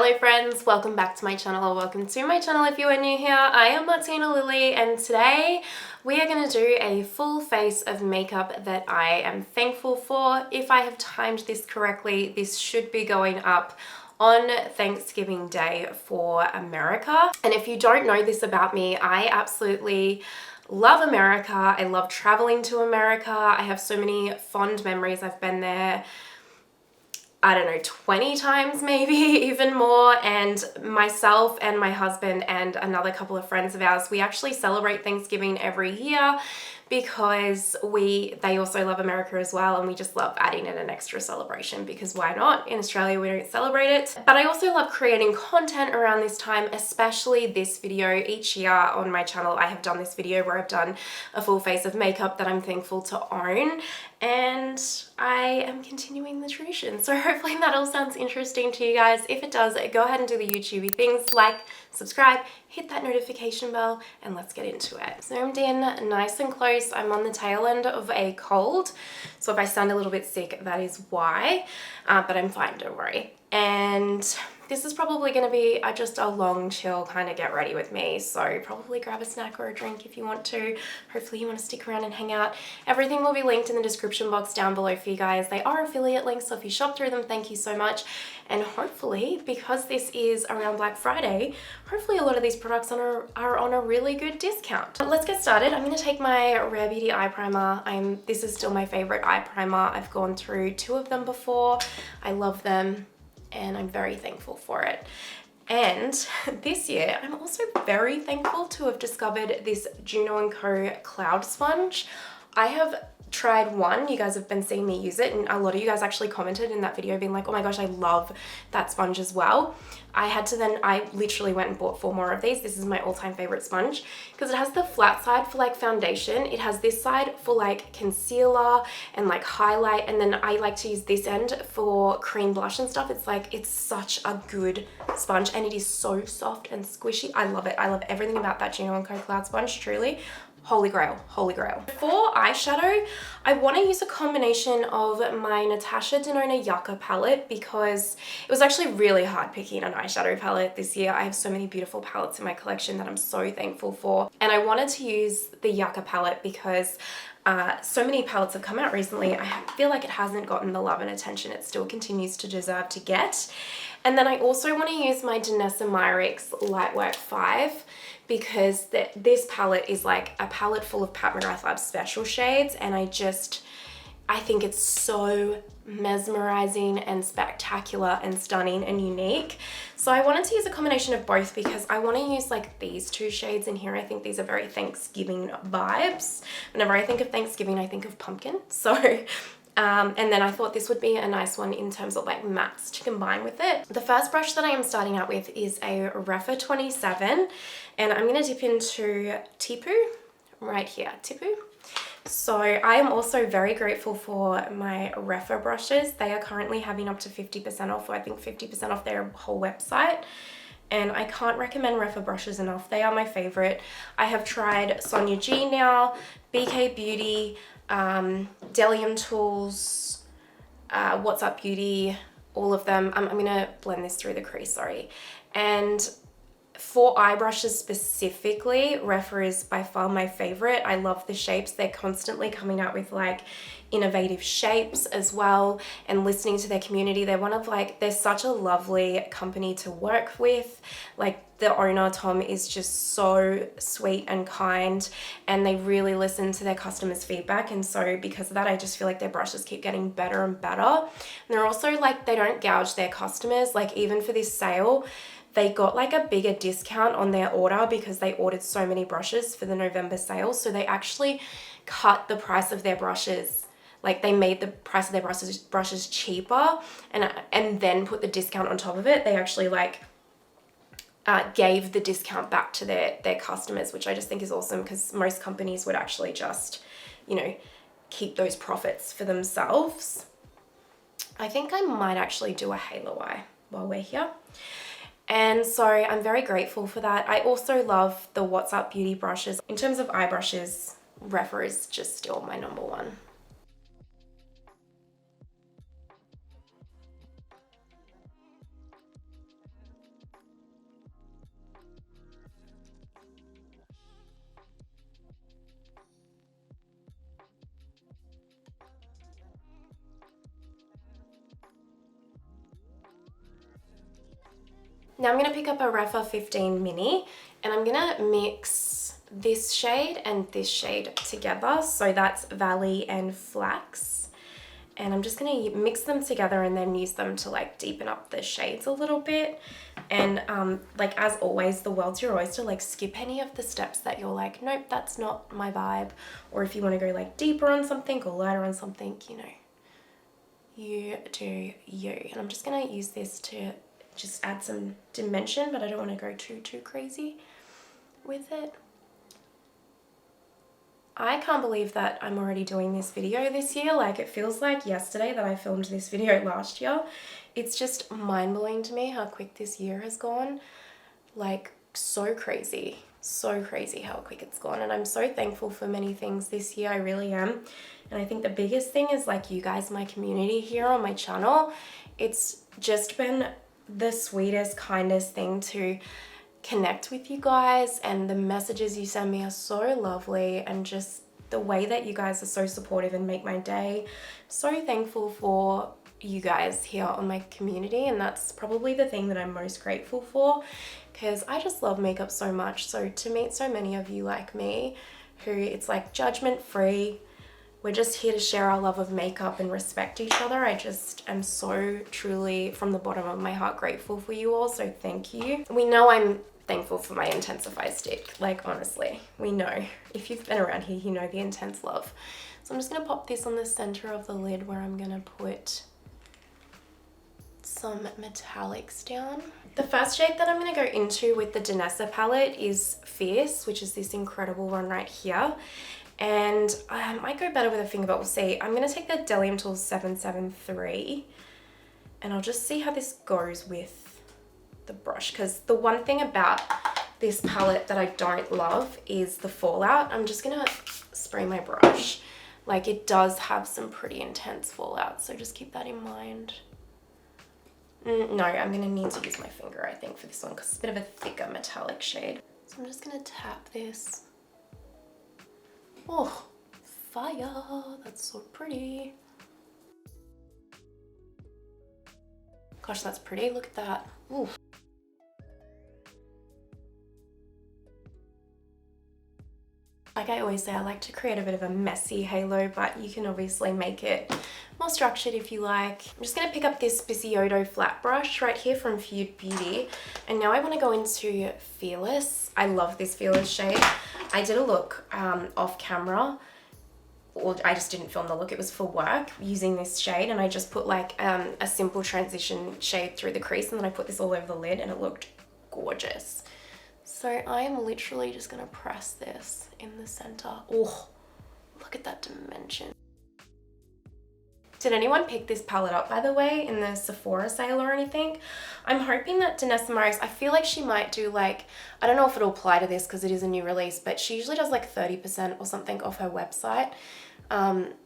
Hello friends, welcome back to my channel, or welcome to my channel if you are new here. I am Martina Lily and today we are going to do a full face of makeup that I am thankful for. If I have timed this correctly, this should be going up on Thanksgiving Day for America. And if you don't know this about me, I absolutely love America. I love traveling to America. I have so many fond memories. I've been there, I don't know, 20 times maybe, even more. And myself and my husband and another couple of friends of ours, we actually celebrate Thanksgiving every year because they also love America as well, and we just love adding in an extra celebration because why not? In Australia we don't celebrate it. But I also love creating content around this time, especially this video. Each year on my channel I have done this video where I've done a full face of makeup that I'm thankful to own, and I am continuing the tradition. So hopefully that all sounds interesting to you guys. If it does, go ahead and do the YouTubey things, like, subscribe, hit that notification bell, and let's get into it. Zoomed in nice and close. I'm on the tail end of a cold, so if I sound a little bit sick, that is why, but I'm fine, don't worry. And this is probably going to be just a long chill kind of get ready with me, so probably grab a snack or a drink if you want to. Hopefully you want to stick around and hang out. Everything will be linked in the description box down below for you guys. They are affiliate links, so if you shop through them, thank you so much. And hopefully, because this is around Black Friday, hopefully a lot of these products are on a really good discount. But let's get started. I'm going to take my Rare Beauty eye primer. This is still my favorite eye primer. I've gone through 2 of them before. I love them and I'm very thankful for it. And this year, I'm also very thankful to have discovered this Juno & Co. Cloud Sponge. I have tried one. You guys have been seeing me use it, and a lot of you guys actually commented in that video being like, oh my gosh, I love that sponge as well. I literally went and bought 4 more of these. This is my all-time favorite sponge because it has the flat side for like foundation. It has this side for like concealer and like highlight, and then I like to use this end for cream blush and stuff. It's such a good sponge, and it is so soft and squishy. I love it. I love everything about that Juno & Co. Cloud Sponge, truly. Holy grail, holy grail. For eyeshadow, I want to use a combination of my Natasha Denona Yucca palette because it was actually really hard picking an eyeshadow palette this year. I have so many beautiful palettes in my collection that I'm so thankful for. And I wanted to use the Yucca palette because so many palettes have come out recently. I feel like it hasn't gotten the love and attention it still continues to deserve to get. And then I also want to use my Danessa Myricks Lightwork 5 because this palette is like a palette full of Pat McGrath Labs special shades, and I think it's so mesmerizing and spectacular and stunning and unique. So I wanted to use a combination of both because I want to use like these 2 shades in here. I think these are very Thanksgiving vibes. Whenever I think of Thanksgiving, I think of pumpkin. So and then I thought this would be a nice one in terms of like mattes to combine with it. The first brush that I am starting out with is a Refa 27, and I'm going to dip into Tipu right here, Tipu. So I am also very grateful for my Refa brushes. They are currently having up to 50% off, or I think 50% off their whole website. And I can't recommend Refa brushes enough. They are my favorite. I have tried Sonia G now, BK Beauty, Delium Tools, What's Up Beauty, all of them. I'm gonna blend this through the crease, sorry. And for eye brushes specifically, Refa is by far my favorite. I love the shapes. They're constantly coming out with like innovative shapes as well, and listening to their community. They're such a lovely company to work with. Like the owner, Tom, is just so sweet and kind, and they really listen to their customers' feedback. And so because of that, I just feel like their brushes keep getting better and better. And they're also like, they don't gouge their customers. Like even for this sale, they got like a bigger discount on their order because they ordered so many brushes for the November sale. So they actually cut the price of their brushes. Like they made the price of their brushes cheaper and then put the discount on top of it. They actually like gave the discount back to their customers, which I just think is awesome because most companies would actually just, you know, keep those profits for themselves. I think I might actually do a halo eye while we're here. And so I'm very grateful for that. I also love the What's Up Beauty brushes. In terms of eye brushes, Refa is just still my number one. Now I'm going to pick up a Refa 15 Mini and I'm going to mix this shade and this shade together. So that's Valley and Flax. And I'm just going to mix them together and then use them to like deepen up the shades a little bit. And like as always, the world's your oyster. Like skip any of the steps that you're like, nope, that's not my vibe. Or if you want to go like deeper on something or lighter on something, you know, you do you. And I'm just going to use this to just add some dimension, but I don't want to go too crazy with it. I can't believe that I'm already doing this video this year. Like it feels like yesterday that I filmed this video last year. It's just mind-blowing to me how quick this year has gone. Like so crazy how quick it's gone. And I'm so thankful for many things this year, I really am. And I think the biggest thing is like you guys, my community here on my channel. It's just been the sweetest, kindest thing to connect with you guys, and the messages you send me are so lovely, and just the way that you guys are so supportive and make my day. So thankful for you guys here on my community, and that's probably the thing that I'm most grateful for, because I just love makeup so much. So to meet so many of you like me who it's like judgment free, we're just here to share our love of makeup and respect each other. I just am so truly from the bottom of my heart grateful for you all, so thank you. We know I'm thankful for my Intensify stick, like honestly, we know. If you've been around here, you know the intense love. So I'm just gonna pop this on the center of the lid where I'm gonna put some metallics down. The first shade that I'm gonna go into with the Danessa palette is Fierce, which is this incredible one right here. And I might go better with a finger, but we'll see. I'm going to take the Delium Tool 773 and I'll just see how this goes with the brush, because the one thing about this palette that I don't love is the fallout. I'm just going to spray my brush. Like it does have some pretty intense fallout, so just keep that in mind. No, I'm going to need to use my finger, I think, for this one, because it's a bit of a thicker metallic shade. So I'm just going to tap this. Oh, fire, that's so pretty. Gosh, that's pretty, look at that. Ooh. Like I always say, I like to create a bit of a messy halo, but you can obviously make it more structured if you like. I'm just gonna pick up this Bisciotto flat brush right here from Feud Beauty. And now I wanna go into Fearless. I love this Fearless shade. I did a look off camera, or I just didn't film the look, it was for work, using this shade, and I just put like a simple transition shade through the crease, and then I put this all over the lid and it looked gorgeous. So I am literally just gonna press this in the center. Oh, look at that dimension. Did anyone pick this palette up, by the way, in the Sephora sale or anything? I'm hoping that Danessa Myricks, I feel like she might do like, I don't know if it'll apply to this because it is a new release, but she usually does like 30% or something off her website.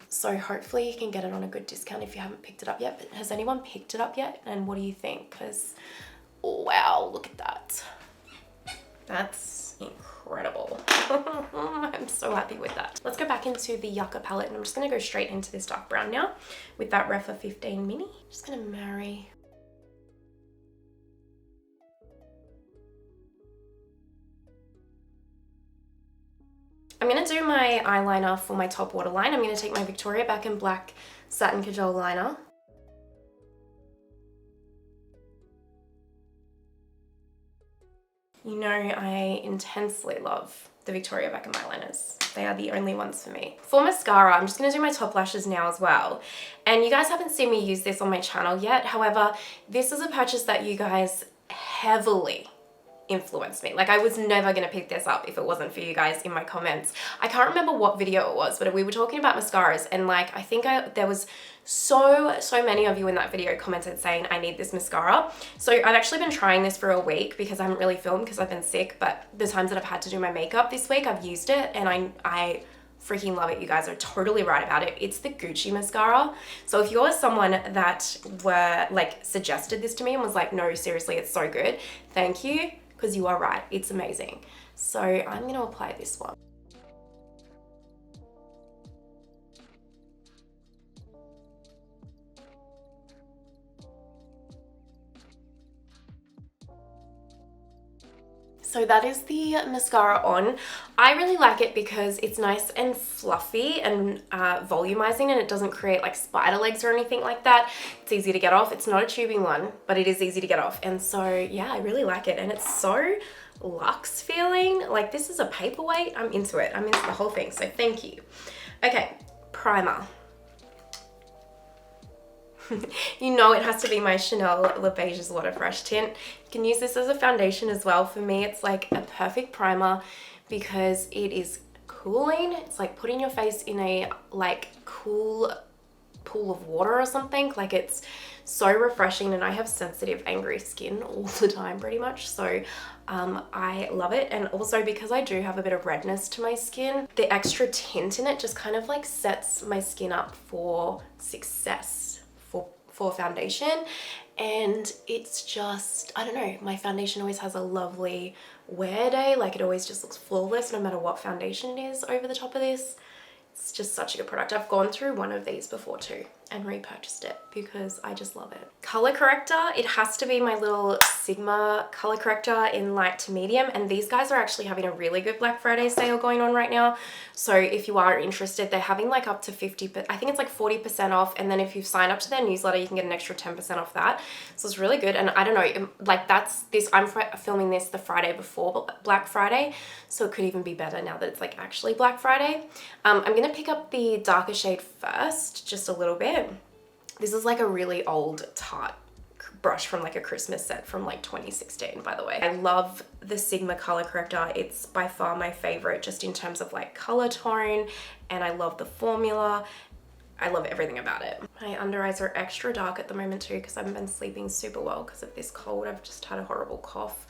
So hopefully you can get it on a good discount if you haven't picked it up yet. But has anyone picked it up yet? And what do you think? Because, oh, wow, look at that. That's incredible. I'm so happy with that. Let's go back into the Yucca palette, and I'm just going to go straight into this dark brown now with that Refa 15 Mini. Just going to marry. I'm going to do my eyeliner for my top waterline. I'm going to take my Victoria Beckham Black Satin Kajal liner. You know, I intensely love the Victoria Beckham eyeliners. They are the only ones for me. For mascara, I'm just going to do my top lashes now as well. And you guys haven't seen me use this on my channel yet. However, this is a purchase that you guys heavily influenced me. Like I was never going to pick this up if it wasn't for you guys in my comments. I can't remember what video it was, but we were talking about mascaras, and like I think there was so many of you in that video commented saying I need this mascara. So I've actually been trying this for a week because I haven't really filmed because I've been sick, but the times that I've had to do my makeup this week, I've used it, and I freaking love it. You guys are totally right about it. It's the Gucci mascara. So if you're someone that were like suggested this to me and was like, no, seriously, it's so good, thank you. because you are right, it's amazing. So I'm going to apply this one. So that is the mascara on. I really like it because it's nice and fluffy and volumizing, and it doesn't create like spider legs or anything like that. It's easy to get off. It's not a tubing one, but it is easy to get off. And so yeah, I really like it. And it's so luxe feeling. Like this is a paperweight. I'm into it. I'm into the whole thing. So thank you. Okay, primer. You know it has to be my Chanel Le Beiges Water Fresh tint. You can use this as a foundation as well. For me, it's like a perfect primer because it is cooling. It's like putting your face in a like cool pool of water or something. Like it's so refreshing, and I have sensitive, angry skin all the time pretty much. So I love it. And also because I do have a bit of redness to my skin, the extra tint in it just kind of like sets my skin up for success for foundation. And it's just, I don't know, my foundation always has a lovely wear day. Like it always just looks flawless no matter what foundation it is over the top of this. It's just such a good product. I've gone through one of these before too and repurchased it because I just love it. Color corrector, it has to be my little Sigma color corrector in light to medium, and these guys are actually having a really good Black Friday sale going on right now. So if you are interested, they're having like up to 50%, I think it's like 40% off, and then if you sign up to their newsletter you can get an extra 10% off that. So it's really good. And I don't know, like that's this, I'm filming this the Friday before Black Friday, so it could even be better now that it's like actually Black Friday. I'm gonna pick up the darker shade first, just a little bit. This is like a really old Tarte brush from like a Christmas set from like 2016, by the way. I love the Sigma color corrector. It's by far my favorite just in terms of like color tone, and I love the formula. I love everything about it. My under eyes are extra dark at the moment too because I haven't been sleeping super well because of this cold. I've just had a horrible cough.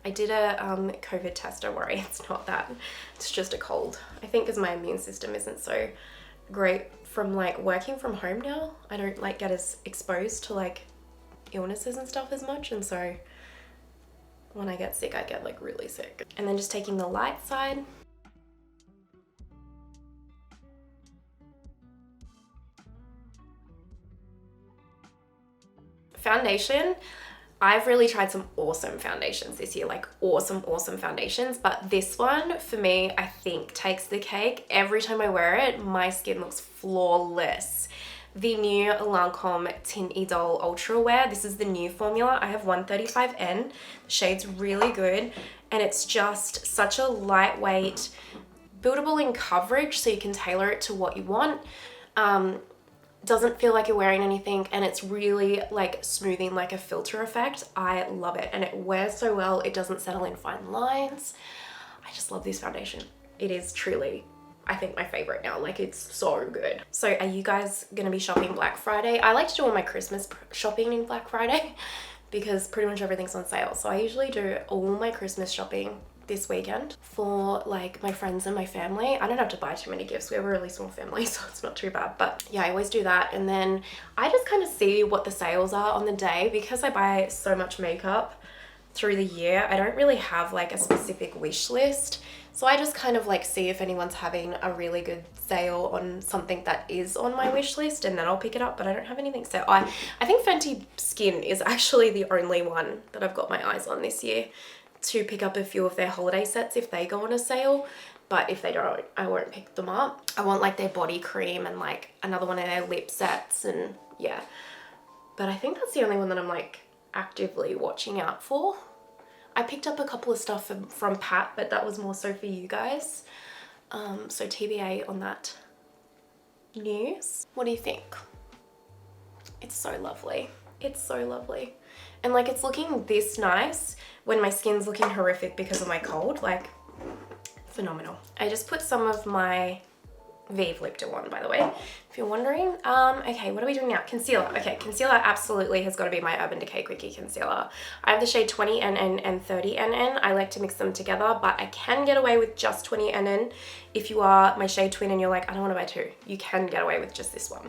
I did a COVID test, don't worry, it's not that. It's just a cold. I think because my immune system isn't so great from like working from home now. I don't like get as exposed to like illnesses and stuff as much, and so when I get sick I get like really sick. And then just taking the light side. Foundation. I've really tried some awesome foundations this year, like awesome foundations, but this one for me I think takes the cake. Every time I wear it my skin looks flawless. The new Lancôme Tint Idole Ultra Wear, this is the new formula. I have 135N, the shade's really good, and it's just such a lightweight, buildable in coverage so you can tailor it to what you want. Doesn't feel like you're wearing anything, and it's really like smoothing like a filter effect. I love it, and it wears so well. It doesn't settle in fine lines. I just love this foundation. It is truly, I think, my favorite now. Like it's so good. So are you guys gonna be shopping Black Friday? I like to do all my Christmas shopping in Black Friday because pretty much everything's on sale. So I usually do all my Christmas shopping this weekend for like my friends and my family. I don't have to buy too many gifts. We have a really small family, so it's not too bad. But yeah, I always do that. And then I just kind of see what the sales are on the day because I buy so much makeup through the year. I don't really have like a specific wish list. So I just kind of like see if anyone's having a really good sale on something that is on my wish list, and then I'll pick it up, but I don't have anything. So I think Fenty Skin is actually the only one that I've got my eyes on this year to pick up a few of their holiday sets if they go on a sale. But if they don't, I won't pick them up. I want like their body cream and like another one of their lip sets, and yeah. But I think that's the only one that I'm like actively watching out for. I picked up a couple of stuff from Pat, but that was more so for you guys. So TBA on that news. What do you think? It's so lovely. It's so lovely. And like it's looking this nice when my skin's looking horrific because of my cold. Like phenomenal. I just put some of my Vive Lip Duo on, by the way, if you're wondering. Okay, what are we doing now? Concealer. Okay, concealer absolutely has got to be my Urban Decay Quickie concealer. I have the shade 20NN and 30NN. I like to mix them together, but I can get away with just 20NN. If you are my shade twin and you're like, I don't want to buy two, you can get away with just this one.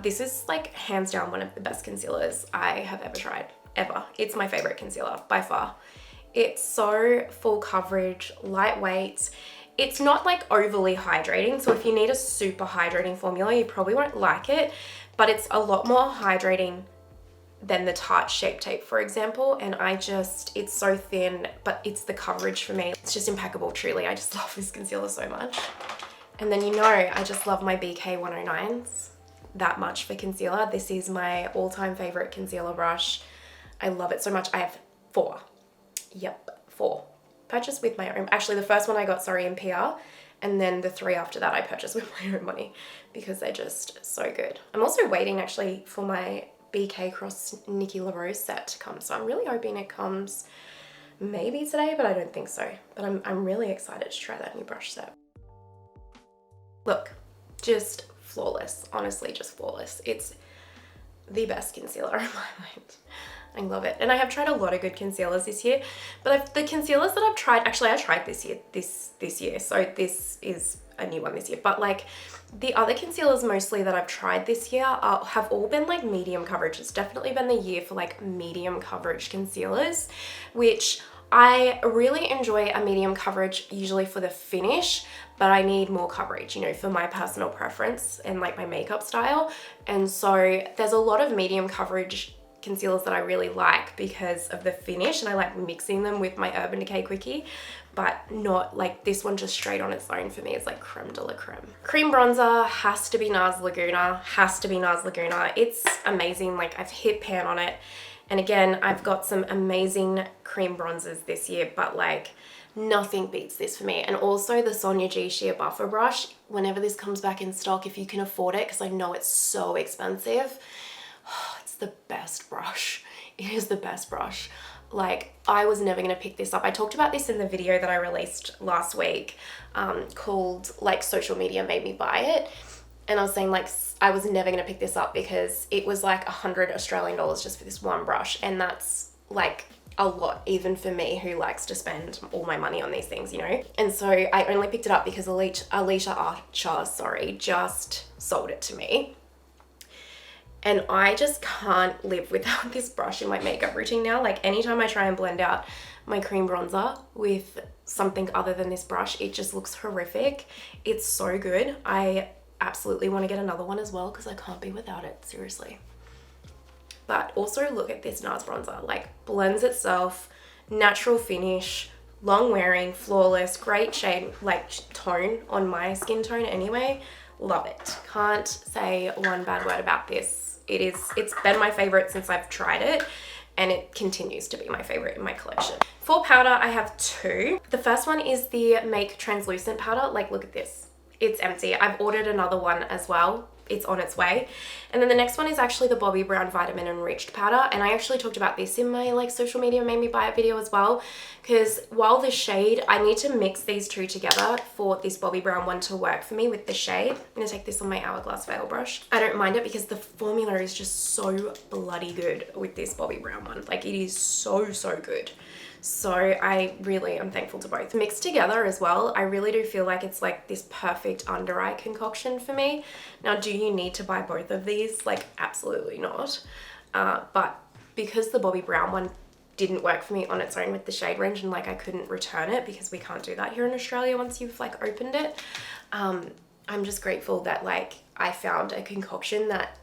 This is like hands down one of the best concealers I have ever tried, ever. It's my favorite concealer by far. It's so full coverage, lightweight. It's not like overly hydrating, so if you need a super hydrating formula, you probably won't like it, but it's a lot more hydrating than the Tarte Shape Tape, for example, and it's so thin, but it's the coverage for me. It's just impeccable, truly. I just love this concealer so much. And then you know, I just love my BK 109s that much for concealer. This is my all-time favorite concealer brush. I love it so much. I have 4. Yep, 4. Purchased with my own, actually the first one I got, sorry, in PR, and then the 3 after that I purchased with my own money because they're just so good. I'm also waiting actually for my BK Cross Nikki LaRose set to come, so I'm really hoping it comes maybe today, but I don't think so. But I'm really excited to try that new brush set. Look, just flawless, honestly, just flawless. It's the best concealer in my mind. I love it. And I have tried a lot of good concealers this year, but the concealers that I've tried, actually I tried this year, so this is a new one this year, but like the other concealers mostly that I've tried this year have all been like medium coverage. It's definitely been the year for like medium coverage concealers, which I really enjoy a medium coverage usually for the finish, but I need more coverage, you know, for my personal preference and like my makeup style. And so there's a lot of medium coverage concealers that I really like because of the finish, and I like mixing them with my Urban Decay Quickie, but not like this one just straight on its own. For me, it's like creme de la creme. Cream bronzer has to be Nars Laguna, has to be Nars Laguna. It's amazing, like I've hit pan on it. And again, I've got some amazing cream bronzers this year, but like nothing beats this for me. And also the Sonia G Sheer Buffer Brush, whenever this comes back in stock, if you can afford it, because I know it's so expensive, it's the best brush. It is the best brush. Like, I was never going to pick this up. I talked about this in the video that I released last week called like Social Media Made Me Buy It. And I was saying like I was never going to pick this up because it was like 100 Australian dollars just for this one brush. And that's like a lot even for me who likes to spend all my money on these things, you know. And so I only picked it up because Alicia Archer, just sold it to me. And I just can't live without this brush in my makeup routine now. Like anytime I try and blend out my cream bronzer with something other than this brush, it just looks horrific. It's so good. I absolutely want to get another one as well because I can't be without it, seriously. But also look at this Nars bronzer, like blends itself, natural finish, long wearing, flawless, great shade, like tone on my skin tone anyway. Love it. Can't say one bad word about this. It's been my favorite since I've tried it, and it continues to be my favorite in my collection. For powder, I have 2. The first one is the Make Translucent powder. Like, look at this. It's empty. I've ordered another one as well. It's on its way. And then the next one is actually the Bobbi Brown Vitamin Enriched powder, and I actually talked about this in my like Social Media Made Me Buy It video as well, because while the shade, I need to mix these two together for this Bobbi Brown one to work for me with the shade. I'm gonna take this on my Hourglass Veil brush. I don't mind it because the formula is just so bloody good with this Bobbi Brown one. Like, it is so good. So I really am thankful to both. Mixed together as well, I really do feel like it's like this perfect under eye concoction for me. Now, do you need to buy both of these? Like, absolutely not. But because the Bobbi Brown one didn't work for me on its own with the shade range, and like I couldn't return it because we can't do that here in Australia once you've like opened it, I'm just grateful that like I found a concoction that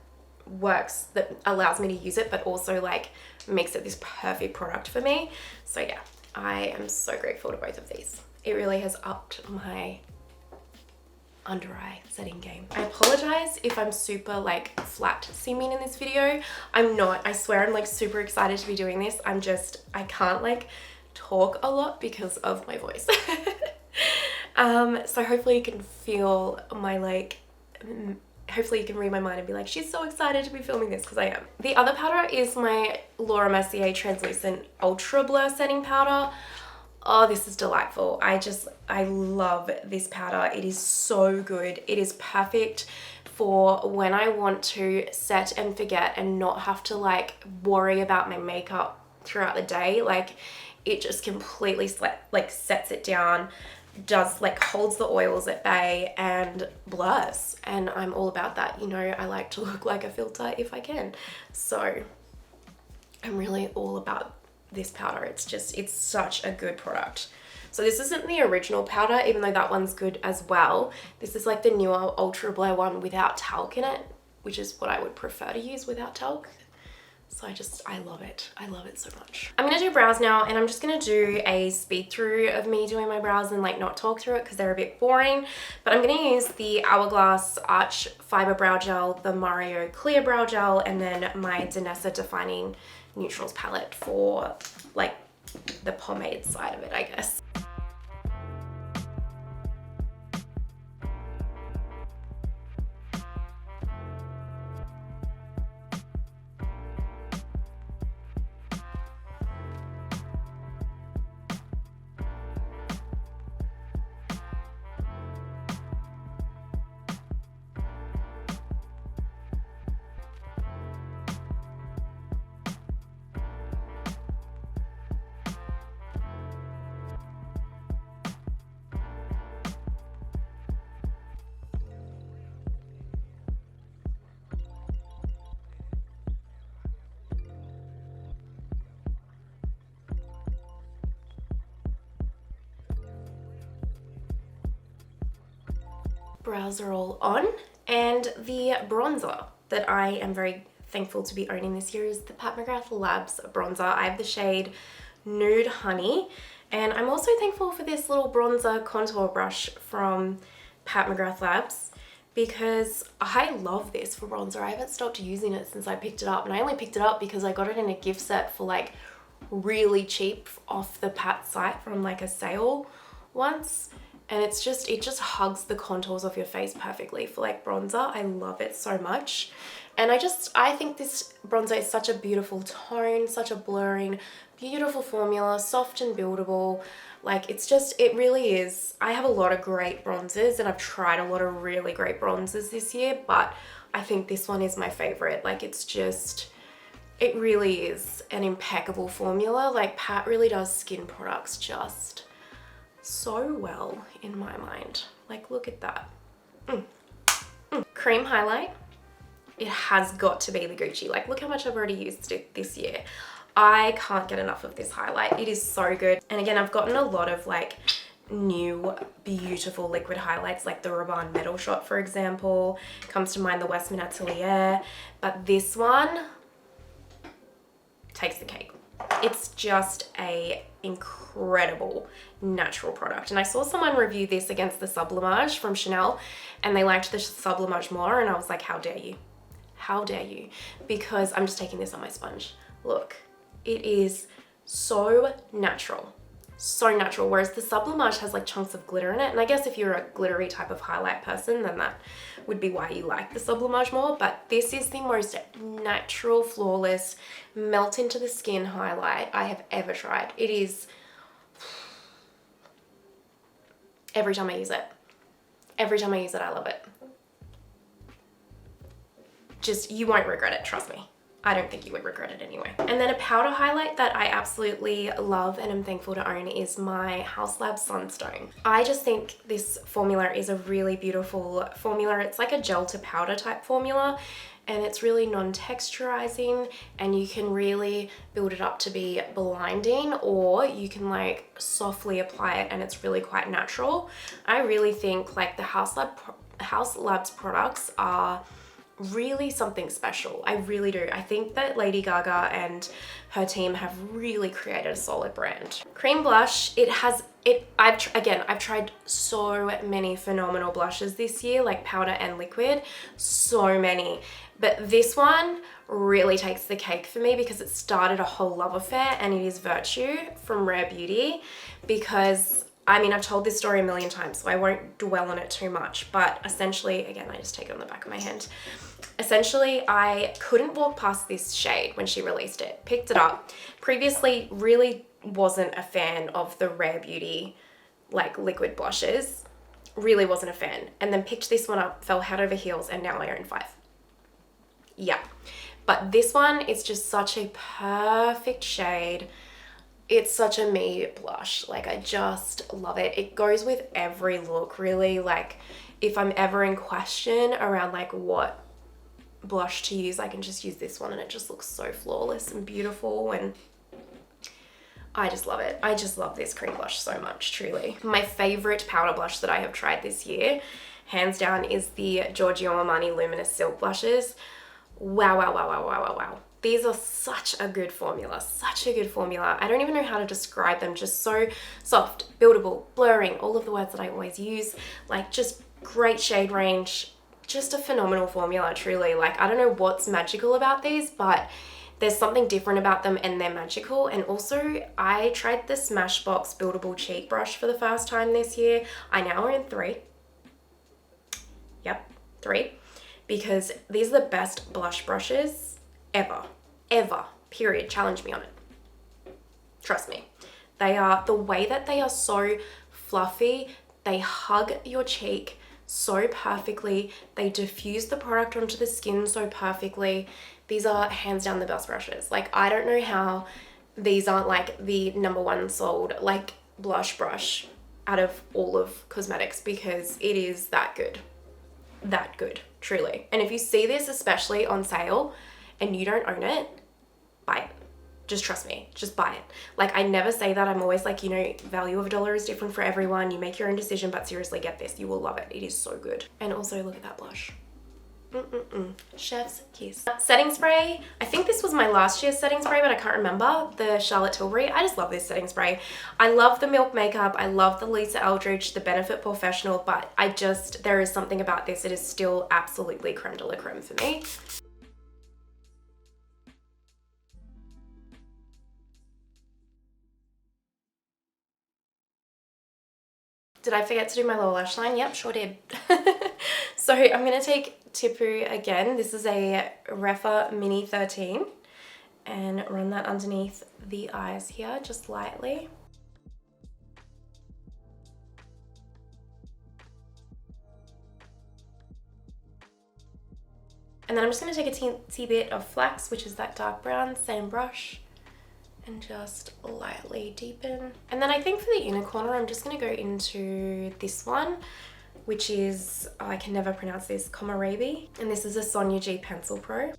works, that allows me to use it, but also like makes it this perfect product for me. So yeah, I am so grateful to both of these. It really has upped my under eye setting game. I apologize if I'm super like flat seeming in this video. I'm not. I swear I'm like super excited to be doing this. I can't like talk a lot because of my voice. So hopefully you can feel my like, hopefully you can read my mind and be like, she's so excited to be filming this, because I am. The other powder is my Laura Mercier Translucent Ultra Blur Setting Powder. Oh, this is delightful. I love this powder. It is so good. It is perfect for when I want to set and forget and not have to like worry about my makeup throughout the day. Like, it just completely sets it down, does like holds the oils at bay and blurs, and I'm all about that. You know, I like to look like a filter if I can, so I'm really all about this powder. It's such a good product. So this isn't the original powder, even though that one's good as well. This is like the newer Ultra Blur one without talc in it, which is what I would prefer to use without talc. So I love it. I love it so much. I'm gonna do brows now, and I'm just gonna do a speed through of me doing my brows and like not talk through it because they're a bit boring. But I'm gonna use the Hourglass Arch Fiber Brow Gel, the Mario Clear Brow Gel, and then my Danessa Defining Neutrals palette for like the pomade side of it, I guess. Brows are all on, and the bronzer that I am very thankful to be owning this year is the Pat McGrath Labs bronzer. I have the shade Nude Honey, and I'm also thankful for this little bronzer contour brush from Pat McGrath Labs because I love this for bronzer. I haven't stopped using it since I picked it up, and I only picked it up because I got it in a gift set for like really cheap off the Pat site from like a sale once. And it just hugs the contours of your face perfectly for like bronzer. I love it so much. And I think this bronzer is such a beautiful tone, such a blurring, beautiful formula, soft and buildable. Like it really is. I have a lot of great bronzers and I've tried a lot of really great bronzers this year, but I think this one is my favorite. Like it really is an impeccable formula. Like Pat really does skin products just so well in my mind. Like look at that. Cream highlight, it has got to be the Gucci. Like look how much I've already used it this year. I can't get enough of this highlight. It is so good. And again, I've gotten a lot of like new beautiful liquid highlights, like the Rabanne Metal Shot, for example, comes to mind, the Westman Atelier, but this one takes the cake. It's just a incredible natural product. And I saw someone review this against the Sublimage from Chanel, and they liked the Sublimage more, and I was like, how dare you? How dare you? Because I'm just taking this on my sponge. Look, it is so natural. So natural, whereas the Sublimage has like chunks of glitter in it, and I guess if you're a glittery type of highlight person, then that would be why you like the Sublimage more. But this is the most natural, flawless, melt into the skin highlight I have ever tried. It is, every time I use it, I love it. Just, you won't regret it, trust me. I don't think you would regret it anyway. And then a powder highlight that I absolutely love and am thankful to own is my Haus Lab Sunstone. I just think this formula is a really beautiful formula. It's like a gel to powder type formula, and it's really non-texturizing, and you can really build it up to be blinding, or you can like softly apply it and it's really quite natural. I really think like the Haus Labs products are really something special. I really do. I think that Lady Gaga and her team have really created a solid brand. Cream blush, I've tried so many phenomenal blushes this year, like powder and liquid, so many. But this one really takes the cake for me because it started a whole love affair, and it is Virtue from Rare Beauty. Because I mean, I've told this story a million times, so I won't dwell on it too much, but essentially, again, I just take it on the back of my hand. Essentially, I couldn't walk past this shade when she released it. Picked it up. Previously, really wasn't a fan of the Rare Beauty, like, liquid blushes. Really wasn't a fan. And then picked this one up, fell head over heels, and now I own 5. Yeah. But this one is just such a perfect shade. It's such a me blush. Like, I just love it. It goes with every look, really. Like, if I'm ever in question around, like, what blush to use, I can just use this one, and it just looks so flawless and beautiful. And I just love it. I just love this cream blush so much, truly. My favorite powder blush that I have tried this year, hands down, is the Giorgio Armani Luminous Silk Blushes. Wow, wow, wow, wow, wow, wow, wow. These are such a good formula, such a good formula. I don't even know how to describe them. Just so soft, buildable, blurring, all of the words that I always use. Like, just great shade range. Just a phenomenal formula, truly. Like, I don't know what's magical about these, but there's something different about them and they're magical. And also, I tried the Smashbox Buildable Cheek Brush for the first time this year. I now own 3. Yep, 3. Because these are the best blush brushes ever. Ever. Period. Challenge me on it. Trust me. They are, the way that they are so fluffy, they hug your cheek so perfectly. They diffuse the product onto the skin so perfectly. These are hands down the best brushes. Like, I don't know how these aren't like the #1 sold like blush brush out of all of cosmetics, because it is that good. That good, truly. And if you see this especially on sale and you don't own it, buy it. Just trust me, just buy it. Like, I never say that. I'm always like, you know, value of $1 is different for everyone. You make your own decision, but seriously, get this. You will love it. It is so good. And also, look at that blush. Chef's kiss. Setting spray. I think this was my last year's setting spray, but I can't remember. The Charlotte Tilbury. I just love this setting spray. I love the Milk Makeup. I love the Lisa Eldridge, the Benefit Professional, but there is something about this. It is still absolutely creme de la creme for me. Did I forget to do my lower lash line? Yep, sure did. So I'm going to take Tipu again. This is a Refa Mini 13 and run that underneath the eyes here, just lightly. And then I'm just going to take a teensy bit of Flax, which is that dark brown, same brush, and just lightly deepen. And then I think for the inner corner, I'm just going to go into this one, which is, oh, I can never pronounce this, Komorebi. And this is a Sonia G Pencil Pro.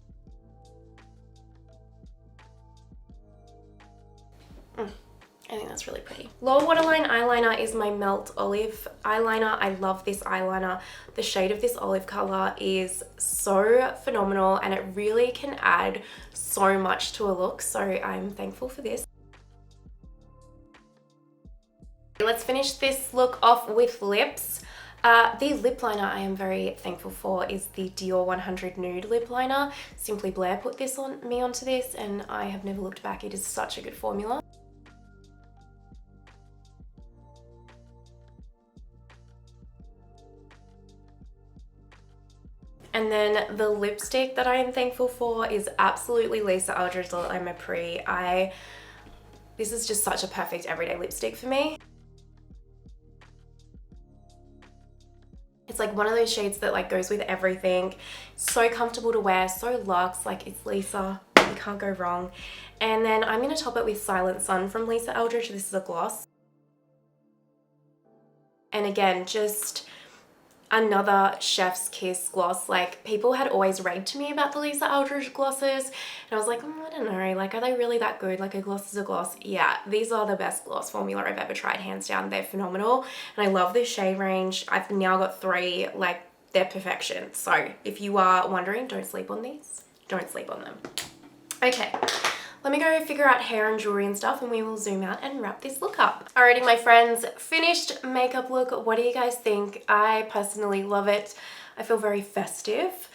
I think that's really pretty. Lower waterline eyeliner is my Melt Olive eyeliner. I love this eyeliner. The shade of this olive color is so phenomenal and it really can add so much to a look. So I'm thankful for this. Let's finish this look off with lips. The lip liner I am very thankful for is the Dior 100 Nude Lip Liner. Simply Blair put this on me onto this and I have never looked back. It is such a good formula. And then the lipstick that I am thankful for is absolutely Lisa Eldridge I'm a Pre. This is just such a perfect everyday lipstick for me. It's like one of those shades that like goes with everything. So comfortable to wear, so luxe, like it's Lisa, you can't go wrong. And then I'm gonna top it with Silent Sun from Lisa Eldridge. This is a gloss. And again, just another chef's kiss gloss. Like, people had always raved to me about the Lisa Eldridge glosses and I was like, I don't know, like, are they really that good? Like, a gloss is a gloss. Yeah, these are the best gloss formula I've ever tried, hands down. They're phenomenal and I love this shade range. I've now got 3, like, they're perfection. So if you are wondering, don't sleep on these. Don't sleep on them. Okay, let me go figure out hair and jewelry and stuff and we will zoom out and wrap this look up. Alrighty, my friends, finished makeup look. What do you guys think? I personally love it. I feel very festive,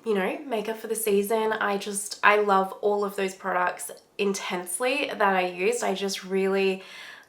you know, makeup for the season. I love all of those products intensely that I used. I just really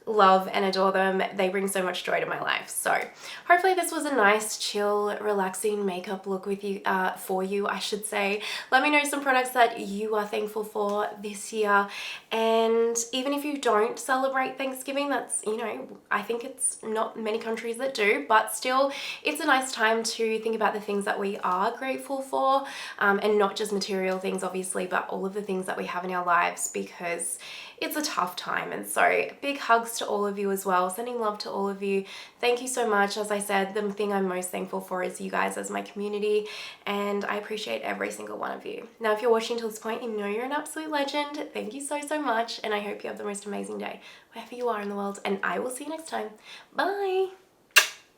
love and adore them. They bring so much joy to my life. So hopefully this was a nice, chill, relaxing makeup look with you, for you, I should say. Let me know some products that you are thankful for this year. And even if you don't celebrate Thanksgiving, that's, you know, I think it's not many countries that do, but still it's a nice time to think about the things that we are grateful for, and not just material things, obviously, but all of the things that we have in our lives, because it's a tough time. And so big hugs hugs to all of you as well, sending love to all of you. Thank you so much. As I said, the thing I'm most thankful for is you guys as my community, and I appreciate every single one of you. Now, if you're watching till this point, you know you're an absolute legend. Thank you so, so much, and I hope you have the most amazing day wherever you are in the world, and I will see you next time. Bye!